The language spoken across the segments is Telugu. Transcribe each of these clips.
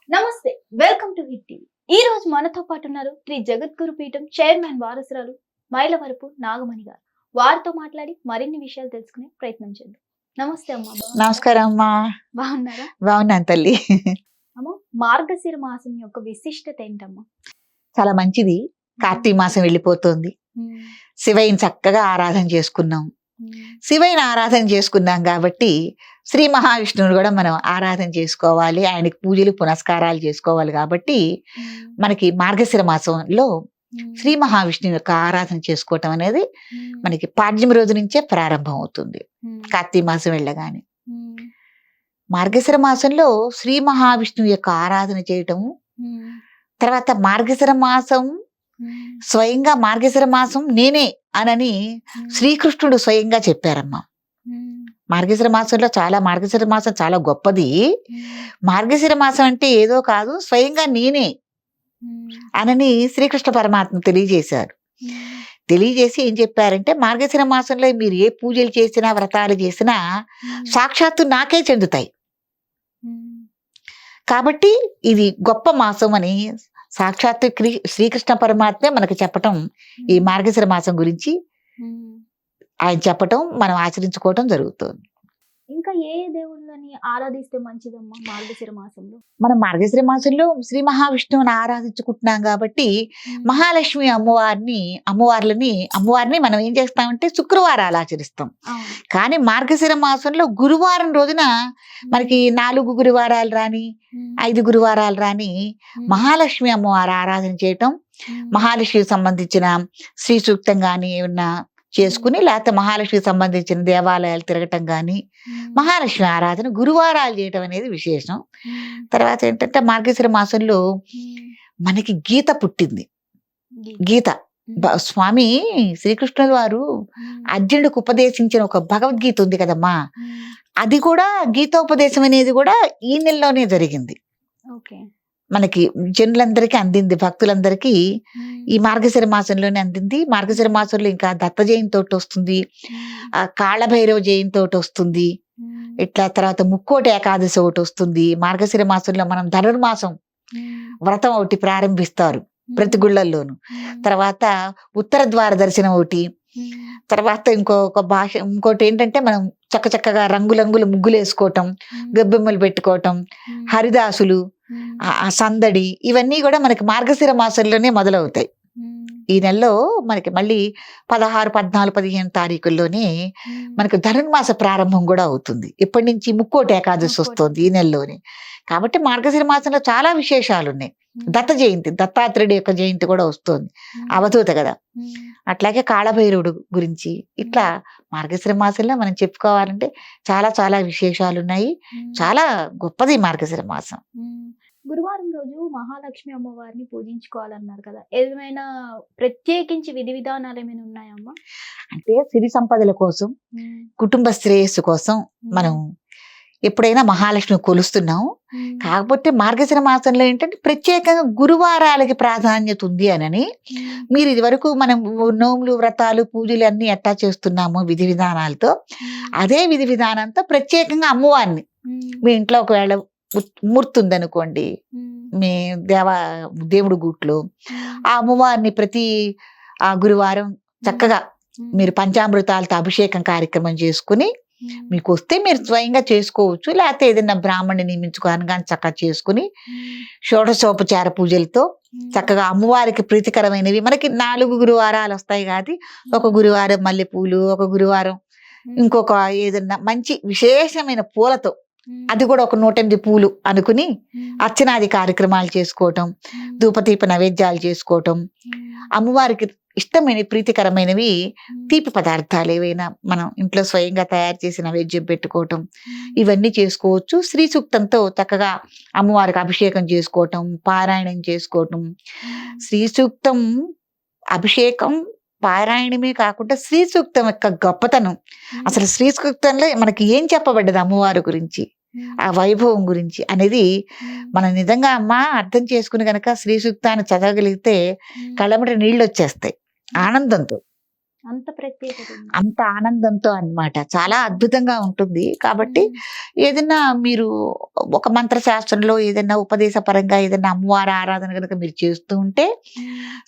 నమస్తే, వెల్కమ్ టు హిట్ టీవీ. ఈ రోజు మనతో పాటు ఉన్నారు శ్రీ జగద్గురు పీఠం చైర్మన్ వారసురాలు మైలవరపు నాగమణి గారు. వారితో మాట్లాడి మరిన్ని విషయాలు తెలుసుకునే ప్రయత్నం చేద్దాం. నమస్తే అమ్మా. నమస్కారం అమ్మా. బాగున్నారా? బాగున్నాను తల్లి. అమ్మ, మార్గశిర మాసం యొక్క విశిష్టత ఏంటమ్మా? చాలా మంచిది. కార్తీక మాసం వెళ్ళిపోతుంది. శివయ్యని చక్కగా ఆరాధన చేసుకున్నాం. శివయ్యని ఆరాధన చేసుకున్నాం కాబట్టి శ్రీ మహావిష్ణువుని కూడా మనం ఆరాధన చేసుకోవాలి, ఆయనకి పూజలు పునస్కారాలు చేసుకోవాలి. కాబట్టి మనకి మార్గశిర మాసంలో శ్రీ మహావిష్ణువు యొక్క ఆరాధన చేసుకోవటం అనేది మనకి పాడ్యమి రోజు నుంచే ప్రారంభం అవుతుంది. కార్తీక మాసం వెళ్ళగానే మార్గశిర మాసంలో శ్రీ మహావిష్ణువు యొక్క ఆరాధన చేయటము, తర్వాత మార్గశిర మాసం స్వయంగా మార్గశిర మాసం నేనే అనని శ్రీకృష్ణుడు స్వయంగా చెప్పారమ్మా. మార్గశిర మాసంలో మార్గశిర మాసం చాలా గొప్పది. మార్గశిర మాసం అంటే ఏదో కాదు, స్వయంగా నేనే అనని శ్రీకృష్ణ పరమాత్మ తెలియజేశారు. తెలియజేసి ఏం చెప్పారంటే, మార్గశిర మాసంలో మీరు ఏ పూజలు చేసినా వ్రతాలు చేసినా సాక్షాత్తు నాకే చెందుతాయి. కాబట్టి ఇది గొప్ప మాసం అని సాక్షాత్తు శ్రీకృష్ణ పరమాత్మే మనకు చెప్పటం, ఈ మార్గశిర మాసం గురించి ఆయన చెప్పటం, మనం ఆచరించుకోవటం జరుగుతుంది. ఇంకా ఏ దేవుళ్ళని ఆరాధిస్తే మంచిదమ్మా మార్గశిర మాసంలో? మనం మార్గశిర మాసంలో శ్రీ మహావిష్ణువుని ఆరాధించుకుంటున్నాం కాబట్టి మహాలక్ష్మి అమ్మవారిని మనం ఏం చేస్తామంటే శుక్రవారాలు ఆచరిస్తాం. కానీ మార్గశిర మాసంలో గురువారం రోజున మనకి 4 గురువారాలు రాని 5 గురువారాలు రాని మహాలక్ష్మి అమ్మవారి ఆరాధన చేయటం, మహాలక్ష్మికి సంబంధించిన శ్రీ సూక్తం కానీ ఏమన్నా చేసుకుని, లేకపోతే మహాలక్ష్మికి సంబంధించిన దేవాలయాలు తిరగటం కానీ, మహాలక్ష్మి ఆరాధన గురువారాలు చేయటం అనేది విశేషం. తర్వాత ఏంటంటే మార్గశిర మాసంలో మనకి గీత పుట్టింది. గీత స్వామి శ్రీకృష్ణుల వారు అర్జునుడికి ఉపదేశించిన ఒక భగవద్గీత ఉంది కదమ్మా, అది కూడా గీతోపదేశం అనేది కూడా ఈ నెలలోనే జరిగింది. మనకి జనులందరికీ అందింది, భక్తులందరికీ ఈ మార్గశిర మాసంలోనే అందింది. మార్గశిర మాసంలో ఇంకా దత్త జయంతి ఒకటి వస్తుంది, కాళభైరవ జయంతి ఒకటి వస్తుంది, ఇట్లా తర్వాత ముక్కోటి ఏకాదశి ఒకటి వస్తుంది. మార్గశిర మాసంలో మనం ధనుర్మాసం వ్రతం ఒకటి ప్రారంభిస్తారు ప్రతి గుళ్ళల్లోనూ. తర్వాత ఉత్తర ద్వార దర్శనం ఒకటి, తర్వాత ఇంకోటి ఏంటంటే మనం చక్కగా రంగులంగులు ముగ్గులు వేసుకోవటం, గబ్బెమ్మలు పెట్టుకోవటం, హరిదాసులు, ఆ సందడి, ఇవన్నీ కూడా మనకి మార్గశిర మాసంలోనే మొదలవుతాయి. ఈ నెలలో మనకి మళ్ళీ 16, 14, 15 తారీఖుల్లోనే మనకు ధనుర్మాస ప్రారంభం కూడా అవుతుంది. ఇప్పటి నుంచి ముక్కోటి ఏకాదశి వస్తుంది ఈ నెలలోనే. కాబట్టి మార్గశిర మాసంలో చాలా విశేషాలు ఉన్నాయి. దత్త జయంతి, దత్తాత్రేయుడి యొక్క జయంతి కూడా వస్తుంది, అవధూత కదా. అట్లాగే కాళభైరవుడు గురించి, ఇట్లా మార్గశిర మాసంలో మనం చెప్పుకోవాలంటే చాలా విశేషాలు ఉన్నాయి. చాలా గొప్పది మార్గశిర మాసం. గురువారం రోజు మహాలక్ష్మి అమ్మవారిని పూజించుకోవాలన్నారు కదా, ఏమైనా ప్రత్యేకించి విధి విధానాలు ఏమైనా ఉన్నాయమ్మా? అంటే సిరి సంపదల కోసం, కుటుంబ శ్రేయస్సు కోసం మనం ఎప్పుడైనా మహాలక్ష్మి కొలుస్తున్నాం. కాకపోతే మార్గశిర మాసంలో ఏంటంటే ప్రత్యేకంగా గురువారాలకి ప్రాధాన్యత ఉంది అనని, మీరు ఇది వరకు మనం నోములు, వ్రతాలు, పూజలు అన్ని ఎట్టా చేస్తున్నాము విధి విధానాలతో, అదే విధి విధానంతో ప్రత్యేకంగా అమ్మవారిని మీ ఇంట్లో ఒకవేళ మూర్తి ఉందనుకోండి, మీ దేవుడు గూట్లో ఆ అమ్మవారిని ప్రతి గురువారం చక్కగా మీరు పంచామృతాలతో అభిషేకం కార్యక్రమం చేసుకుని, మీకు వస్తే మీరు స్వయంగా చేసుకోవచ్చు, లేకపోతే ఏదైనా బ్రాహ్మణ్ణి నియమించుకోవాలని కానీ చక్కగా చేసుకుని షోడశోపచార పూజలతో చక్కగా అమ్మవారికి ప్రీతికరమైనవి మనకి 4 గురువారాలు వస్తాయి. కాదు, ఒక గురువారం మల్లెపూలు, ఒక గురువారం ఇంకొక ఏదన్నా మంచి విశేషమైన పూలతో, అది కూడా ఒక 108 పూలు అనుకుని అర్చనాది కార్యక్రమాలు చేసుకోవటం, ధూపదీప నైవేద్యాలు చేసుకోవటం, అమ్మవారికి ఇష్టమైన ప్రీతికరమైనవి తీపి పదార్థాలు ఏవైనా మనం ఇంట్లో స్వయంగా తయారు చేసి నైవేద్యం పెట్టుకోవటం, ఇవన్నీ చేసుకోవచ్చు. శ్రీ సూక్తంతో చక్కగా అమ్మవారికి అభిషేకం చేసుకోవటం, పారాయణం చేసుకోవటం. శ్రీ సూక్తం అభిషేకం పారాయణమే కాకుండా శ్రీ సూక్తం యొక్క గొప్పతనం, అసలు శ్రీ సూక్తంలో మనకి ఏం చెప్పబడ్డది అమ్మవారి గురించి, ఆ వైభవం గురించి అనేది మనం నిజంగా అర్థం చేసుకుని గనక శ్రీ సూక్తాన్ని చదవగలిగితే కళ్ళమట నీళ్ళు వచ్చేస్తాయి ఆనందంతో. అంత ప్రత్యేకత ఉంది. అంత ఆనందంతో అన్నమాట. చాలా అద్భుతంగా ఉంటుంది. కాబట్టి ఏదైనా మీరు ఒక మంత్రశాస్త్రంలో ఏదైనా ఉపదేశ పరంగా ఏదైనా అమ్మవారి ఆరాధన గనక మీరు చేస్తూ ఉంటే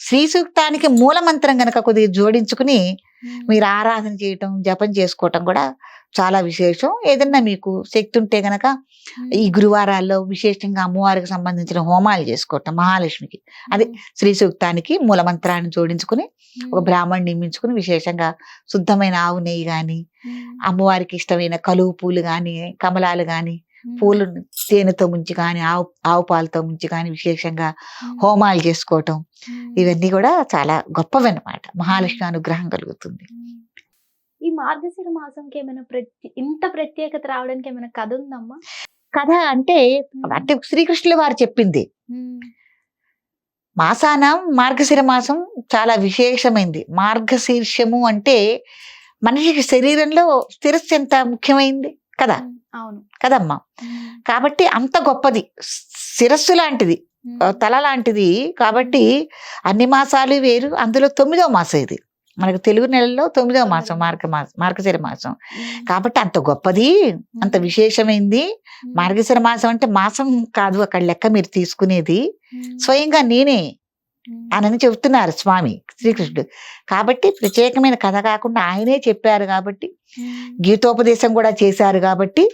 శ్రీ సూక్తానికి మూల మంత్రం గనక కొద్దిగా జోడించుకుని మీరు ఆరాధన చేయటం, జపం చేసుకోవటం కూడా చాలా విశేషం. ఏదన్నా మీకు శక్తి ఉంటే గనక ఈ గురువారాల్లో విశేషంగా అమ్మవారికి సంబంధించిన హోమాలు చేసుకోవటం, మహాలక్ష్మికి అదే శ్రీ సూక్తానికి మూల మంత్రాన్ని జోడించుకుని ఒక బ్రాహ్మణ్ నియమించుకుని విశేషంగా శుద్ధమైన ఆవు నెయ్యి గాని, అమ్మవారికి ఇష్టమైన కలువు పూలు గాని, కమలాలు గాని, పూలు తేనెతో ముంచి కానీ ఆవు పాలతో ముంచి కానీ విశేషంగా హోమాలు చేసుకోవటం ఇవన్నీ కూడా చాలా గొప్పవన్నమాట. మహాలక్ష్మి అనుగ్రహం కలుగుతుంది. ఈ మార్గశిర మాసంకి ఏమైనా ఇంత ప్రత్యేకత రావడానికి ఏమైనా కథ ఉందమ్మా? కథ అంటే అంటే శ్రీకృష్ణుల వారు చెప్పింది. మాసానం మార్గశిర మాసం చాలా విశేషమైంది. మార్గశీర్షము అంటే మనిషికి శరీరంలో శిరస్సు ఎంత ముఖ్యమైంది కదా, అవును కదమ్మా. కాబట్టి అంత గొప్పది, శిరస్సు లాంటిది, తల లాంటిది. కాబట్టి అన్ని మాసాలు వేరు, అందులో 9వ మాసం ఇది. మనకు తెలుగు నెలలో 9వ మాసం మార్గశిర మాసం. కాబట్టి అంత గొప్పది, అంత విశేషమైంది. మార్గశిర మాసం అంటే మాసం కాదు అక్కడ లెక్క మీరు తీసుకునేది, స్వయంగా నేనే అని చెబుతున్నారు స్వామి శ్రీకృష్ణుడు. కాబట్టి ప్రత్యేకమైన కథ కాకుండా ఆయనే చెప్పారు కాబట్టి, గీతోపదేశం కూడా చేశారు కాబట్టి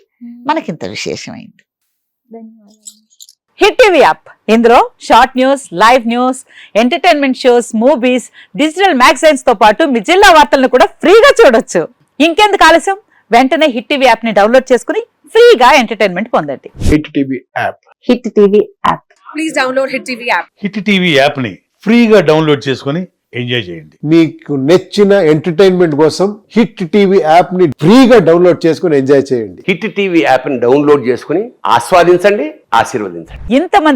మనకింత విశేషమైంది. ధన్యవాదాలు. హిట్ టీవీ యాప్, ఇందులో short news, live news, entertainment shows, movies, digital magazines తో పాటు మీ జిల్లా వార్తలను కూడా ఫ్రీగా చూడొచ్చు. ఇంకెందుకు ఆలస్యం, వెంటనే హిట్ టీవీ యాప్ ని డౌన్లోడ్ చేసుకుని ఫ్రీగా ఎంటర్టైన్మెంట్ పొందండి. Hit TV app. Hit TV app. Please download Hit TV app. Hit TV యాప్ని ఫ్రీగా డౌన్లోడ్ చేసుకొని ఎంజాయ్ చేయండి. మీకు నచ్చిన ఎంటర్టైన్మెంట్ కోసం హిట్ టీవీ యాప్ ని ఫ్రీగా డౌన్లోడ్ చేసుకొని ఎంజాయ్ చేయండి. హిట్ టీవీ యాప్ని డౌన్లోడ్ చేసుకుని ఆస్వాదించండి, ఆశీర్వదించండి. ఇంతమంది